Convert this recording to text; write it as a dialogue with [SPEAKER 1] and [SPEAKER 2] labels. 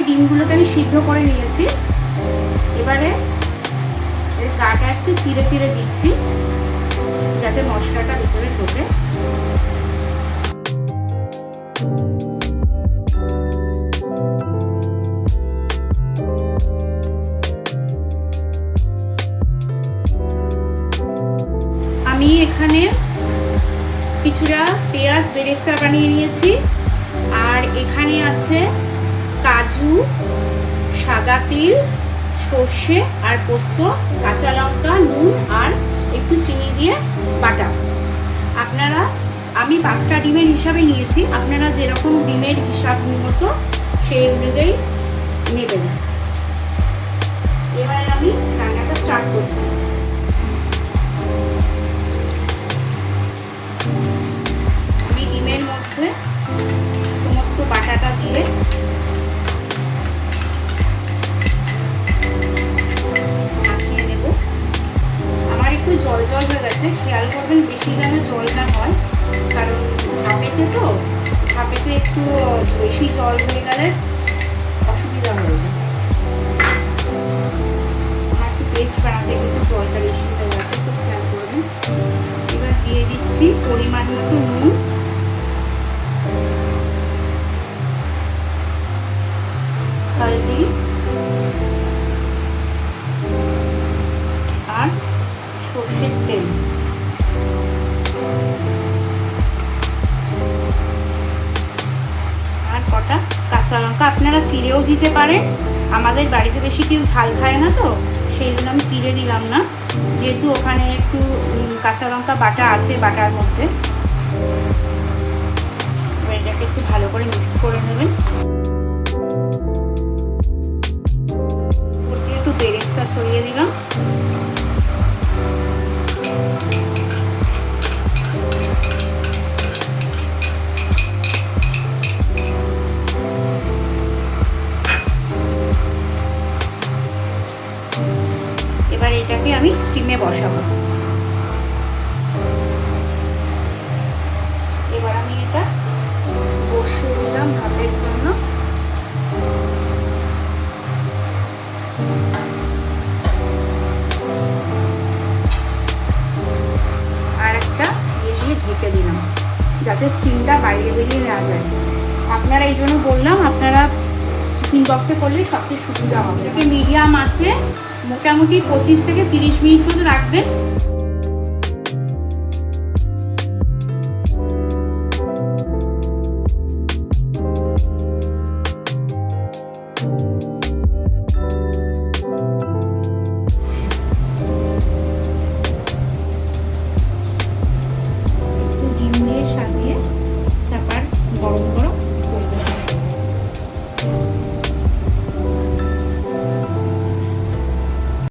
[SPEAKER 1] ডিমগুলোকে আমি সিদ্ধ করে নিয়েছি। এবারে এর গাটা একটু চিড়ে চিড়ে দিচ্ছি যাতে মশলাটা ভিতরে ঢোকে। আমি এখানে কিছুটা পেঁয়াজ বেরেস্তা বানিয়ে নিয়েছি, আর এখানে আছে কাজু, সাদা তিল, সর্ষে আর পোস্ত, কাঁচা লঙ্কা, নুন আর একটু চিনি দিয়ে বাটা। আপনারা, আমি 5টা ডিমের হিসাবে নিয়েছি, আপনারা যেরকম ডিমের হিসাব মতো সেই অনুযায়ী নেবেন। এবারে আমি রান্নাটা স্টার্ট করছি। আমি ডিমের মধ্যে সমস্ত বাটাটা দিয়ে মাখিয়ে নেব। আমার একটু জল জল হয়ে গেছে, খেয়াল করবেন বেশি যেন জল না হয়, কারণ ভাপেতে একটু বেশি জল হয়ে গেলে অসুবিধা হয়ে যায়। আমার একটু পেস্ট বানাতে একটু জলটা বেশি হয়ে গেছে, একটু খেয়াল করবেন। এবার দিয়ে দিচ্ছি পরিমাণ মতো নুন, হলদি আর সর্ষের তেল। আর কটা কাঁচা লঙ্কা, আপনারা চিড়েও দিতে পারেন। আমাদের বাড়িতে বেশি কেউ ঝাল খায় না, তো সেই জন্য আমি চিড়ে দিলাম না, যেহেতু ওখানে একটু কাঁচা লঙ্কা বাটা আছে বাটার মধ্যে। এবার এটাকে একটু ভালো করে মিক্স করে নেবেন। ওর দিয়ে একটু বেরেস্তা ছড়িয়ে দিলাম। এবার এটাকে আমি স্টিমে বসাবো। এবার আমি এটা বসিয়ে দিলাম ভাতের জন্য। আর একটা দিয়ে ঢেকে দিলাম যাতে স্টিমটা বাইরে বেরিয়ে না যায়। আপনারা এই জন্য বললাম, আপনারা টিফিন বক্সে করলে সবচেয়ে সুবিধা হবে। এটাকে মিডিয়াম আছে মোটামুটি 25 থেকে 30 মিনিট মতো রাখবেন।